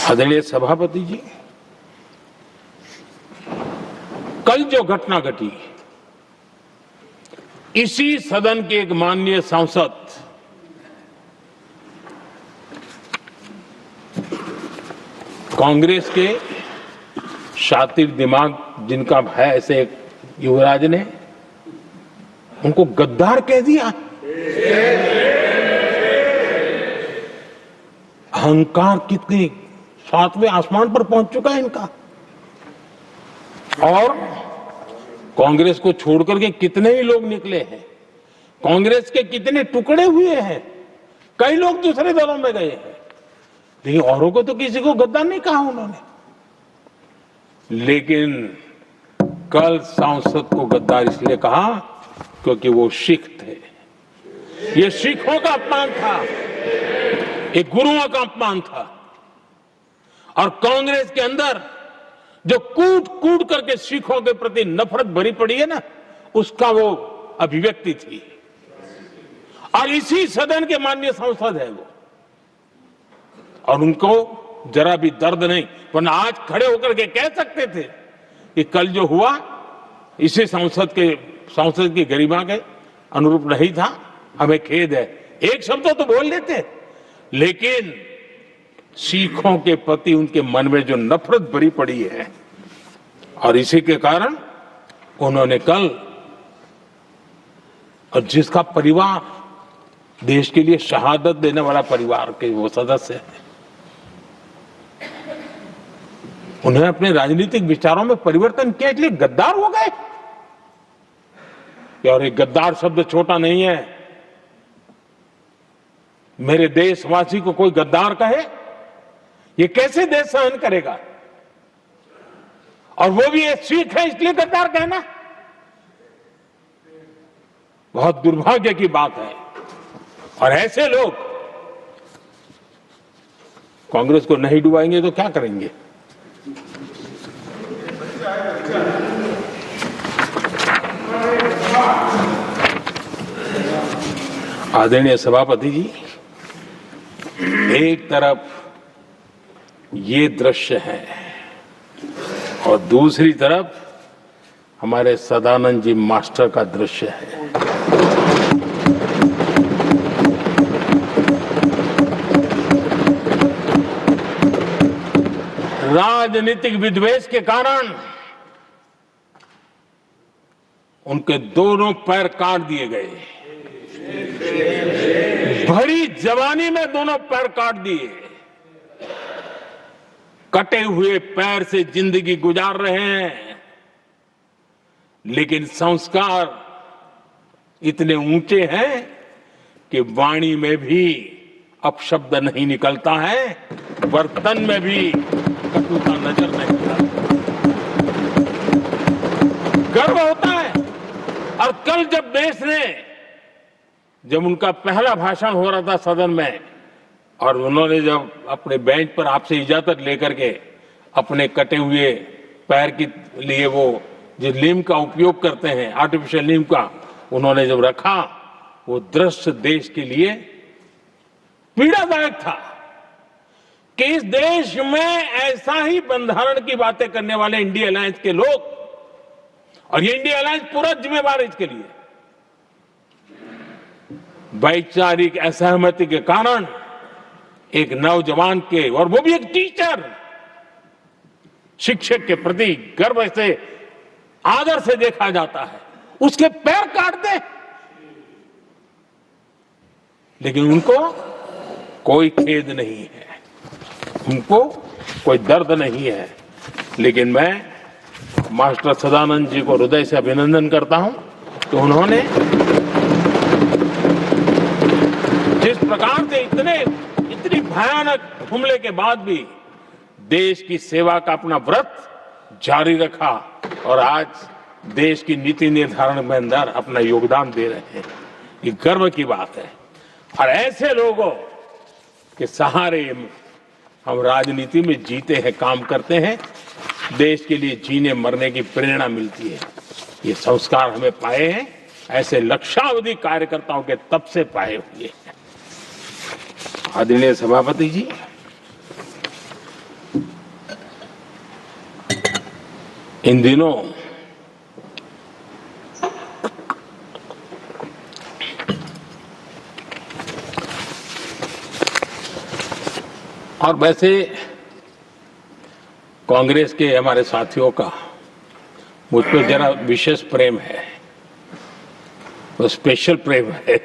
आदरणीय सभापति जी, कल जो घटना घटी, इसी सदन के एक माननीय सांसद कांग्रेस के शातिर दिमाग जिनका है, ऐसे एक युवराज ने उनको गद्दार कह दिया। अहंकार कितनी सातवें आसमान पर पहुंच चुका है इनका। और कांग्रेस को छोड़कर के कितने ही लोग निकले हैं, कांग्रेस के कितने टुकड़े हुए हैं, कई लोग दूसरे दलों में गए हैं, लेकिन औरों को तो किसी को गद्दार नहीं कहा उन्होंने। लेकिन कल सांसद को गद्दार इसलिए कहा क्योंकि वो सिख थे। ये सिखों का अपमान था, एक गुरुओं का अपमान था। और कांग्रेस के अंदर जो कूट कूट करके सिखों के प्रति नफरत भरी पड़ी है ना, उसका वो अभिव्यक्ति थी। और इसी सदन के माननीय सांसद है वो, और उनको जरा भी दर्द नहीं, वरना आज खड़े होकर के कह सकते थे कि कल जो हुआ इसी सांसद की गरिमा के अनुरूप नहीं था, हमें खेद है, एक शब्द तो बोल लेते। लेकिन सिखों के प्रति उनके मन में जो नफरत भरी पड़ी है, और इसी के कारण उन्होंने कल, और जिसका परिवार देश के लिए शहादत देने वाला परिवार के वो सदस्य हैं, उन्हें अपने राजनीतिक विचारों में परिवर्तन किया, इसलिए गद्दार हो गए। और एक गद्दार शब्द छोटा नहीं है। मेरे देशवासी को कोई गद्दार कहे, ये कैसे देश सहन करेगा? और वो भी एक सिख है इसलिए गद्दार कहना बहुत दुर्भाग्य की बात है। और ऐसे लोग कांग्रेस को नहीं डुबाएंगे तो क्या करेंगे? आदरणीय सभापति जी, एक तरफ ये दृश्य है और दूसरी तरफ हमारे सदानंद जी मास्टर का दृश्य है। राजनीतिक विद्वेष के कारण उनके दोनों पैर काट दिए गए। भरी जवानी में दोनों पैर काट दिए। कटे हुए पैर से जिंदगी गुजार रहे हैं, लेकिन संस्कार इतने ऊंचे हैं कि वाणी में भी अपशब्द नहीं निकलता है, बर्तन में भी कटुता नजर नहीं आता। गर्व होता है। और कल जब उनका पहला भाषण हो रहा था सदन में, और उन्होंने जब अपने बेंच पर आपसे इजाजत लेकर के अपने कटे हुए पैर के लिए वो जो नीम का उपयोग करते हैं, आर्टिफिशियल नीम का, उन्होंने जब रखा, वो दृश्य देश के लिए पीड़ादायक था कि इस देश में ऐसा ही बंधारण की बातें करने वाले इंडिया अलायंस के लोग, और ये इंडिया अलायंस पूरा जिम्मेवार है इसके लिए, वैचारिक असहमति के कारण एक नौजवान के, और वो भी एक टीचर, शिक्षक के प्रति गर्व से, आदर से देखा जाता है, उसके पैर काट दे। लेकिन उनको कोई खेद नहीं है, उनको कोई दर्द नहीं है। लेकिन मैं मास्टर सदानंद जी को हृदय से अभिनंदन करता हूं कि उन्होंने जिस प्रकार से इतनी भयानक हमले के बाद भी देश की सेवा का अपना व्रत जारी रखा, और आज देश की नीति निर्धारण में अंदर अपना योगदान दे रहे हैं। ये गर्व की बात है। और ऐसे लोगों के सहारे हम राजनीति में जीते हैं, काम करते हैं, देश के लिए जीने मरने की प्रेरणा मिलती है। ये संस्कार हमें पाए हैं, ऐसे लक्षावधि कार्यकर्ताओं के तब से पाए हुए हैं। आदरणीय सभापति जी, इन दिनों और वैसे कांग्रेस के हमारे साथियों का मुझ पर जरा विशेष प्रेम है, तो स्पेशल प्रेम है।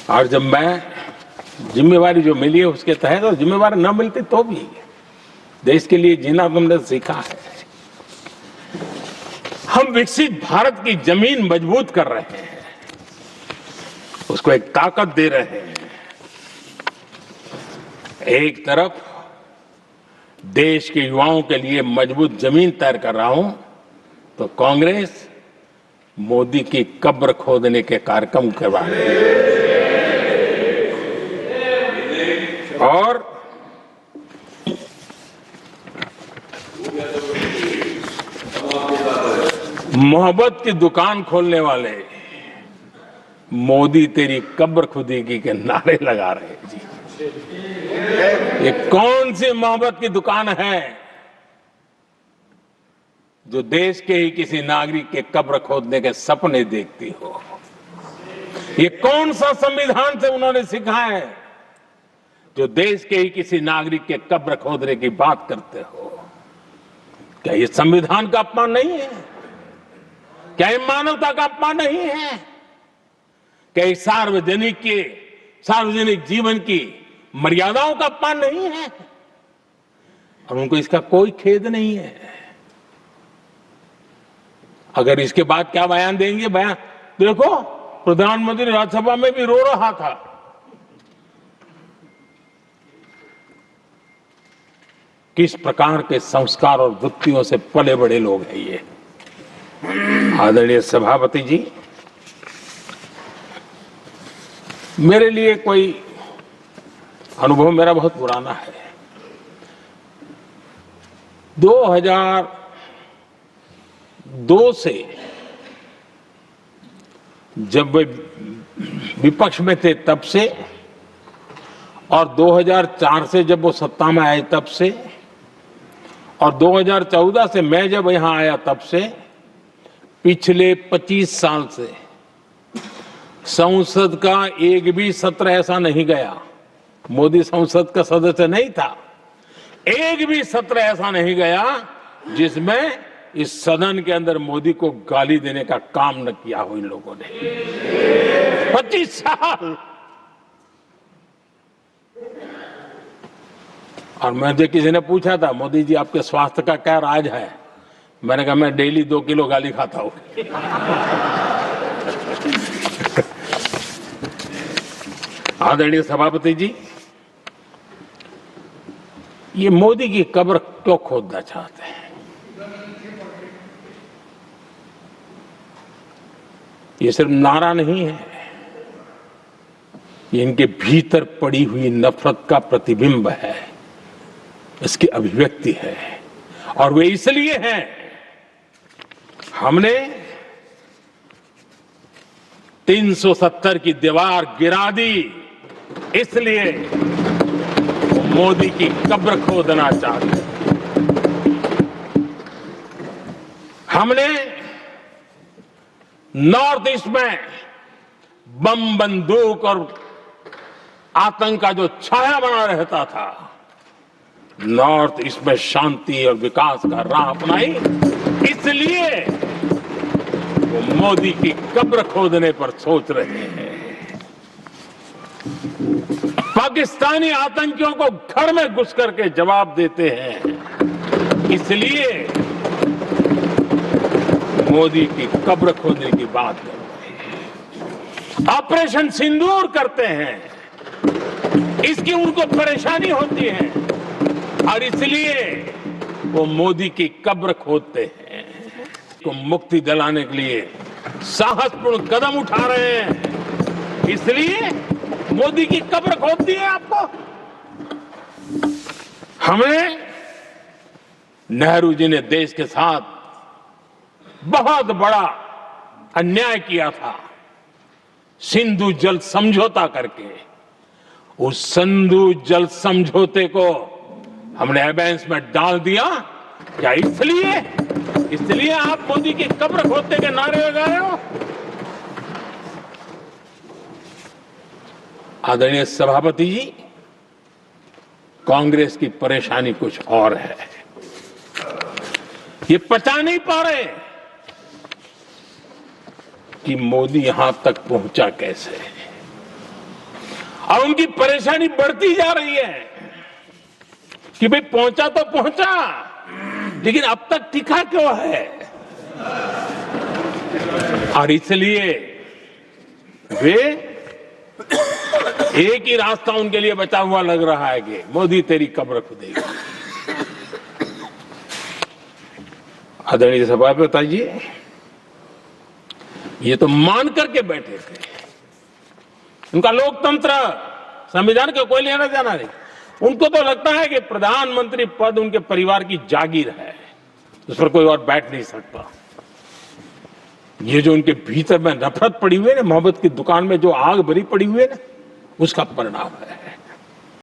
और जब मैं जिम्मेवारी जो मिली है उसके तहत, और जिम्मेवारी न मिलती तो भी देश के लिए जीना तुमने सीखा है। हम विकसित भारत की जमीन मजबूत कर रहे हैं, उसको एक ताकत दे रहे हैं। एक तरफ देश के युवाओं के लिए मजबूत जमीन तैयार कर रहा हूं, तो कांग्रेस मोदी की कब्र खोदने के कार्यक्रम करवा रही है। और मोहब्बत की दुकान खोलने वाले मोदी तेरी कब्र खुदेगी के नारे लगा रहे हैं जी। ये कौन सी मोहब्बत की दुकान है जो देश के ही किसी नागरिक के कब्र खोदने के सपने देखती हो? ये कौन सा संविधान से उन्होंने सीखा है जो देश के ही किसी नागरिक के कब्र खोदने की बात करते हो? क्या ये संविधान का अपमान नहीं है? क्या ये मानवता का अपमान नहीं है? क्या ये सार्वजनिक जीवन की मर्यादाओं का अपमान नहीं है? और उनको इसका कोई खेद नहीं है। अगर इसके बाद क्या बयान देंगे? बयान देखो, प्रधानमंत्री राज्यसभा में भी रो रहा था। किस प्रकार के संस्कार और वृत्तियों से पले बड़े लोग हैं ये। आदरणीय सभापति जी, मेरे लिए कोई अनुभव मेरा बहुत पुराना है। 2002 से जब वे विपक्ष में थे तब से, और 2004 से जब वो सत्ता में आए तब से, और 2014 से मैं जब यहां आया तब से, पिछले 25 साल से संसद का एक भी सत्र ऐसा नहीं गया, मोदी संसद का सदस्य नहीं था, एक भी सत्र ऐसा नहीं गया जिसमें इस सदन के अंदर मोदी को गाली देने का काम न किया हो इन लोगों ने। 25 साल। और मुझे किसी ने पूछा था, मोदी जी आपके स्वास्थ्य का क्या राज है? मैंने कहा, मैं डेली 2 किलो गाली खाता हूं। आदरणीय सभापति जी, ये मोदी की कब्र क्यों खोदना चाहते हैं? ये सिर्फ नारा नहीं है, ये इनके भीतर पड़ी हुई नफरत का प्रतिबिंब है, इसकी अभिव्यक्ति है। और वे इसलिए हैं, हमने 370 की दीवार गिरा दी, इसलिए मोदी की कब्र खोदना चाहते हैं। हमने नॉर्थ ईस्ट में बम, बंदूक और आतंक का जो छाया बना रहता था, नॉर्थ ईस्ट में शांति और विकास का राह अपनाई, इसलिए वो मोदी की कब्र खोदने पर सोच रहे हैं। पाकिस्तानी आतंकियों को घर में घुस करके जवाब देते हैं, इसलिए मोदी की कब्र खोदने की बात करते हैं। ऑपरेशन सिंदूर करते हैं, इसकी उनको परेशानी होती है और इसलिए वो मोदी की कब्र खोदते हैं। को मुक्ति दिलाने के लिए साहसपूर्ण कदम उठा रहे हैं, इसलिए मोदी की कब्र खोदती है आपको। हमें नेहरू जी ने देश के साथ बहुत बड़ा अन्याय किया था, सिंधु जल समझौता करके। उस सिंधु जल समझौते को हमने एबेंस में डाल दिया। क्या इसलिए आप मोदी की कब्र खोदने के नारे लगा रहे हो? आदरणीय सभापति जी, कांग्रेस की परेशानी कुछ और है। ये पचा नहीं पा रहे कि मोदी यहां तक पहुंचा कैसे, और उनकी परेशानी बढ़ती जा रही है कि भाई पहुंचा तो पहुंचा, लेकिन अब तक टिका क्यों है? और इसलिए वे एक ही रास्ता उनके लिए बचा हुआ लग रहा है कि मोदी तेरी कब्र खुदेगी। आदरणीय सभापति जी, ये तो मान करके बैठे थे। उनका लोकतंत्र, संविधान का कोई लेना देना नहीं। उनको तो लगता है कि प्रधानमंत्री पद उनके परिवार की जागीर है, उस पर कोई और बैठ नहीं सकता। ये जो उनके भीतर में नफरत पड़ी हुई है ना, मोहब्बत की दुकान में जो आग भरी पड़ी हुई है ना, उसका परिणाम है।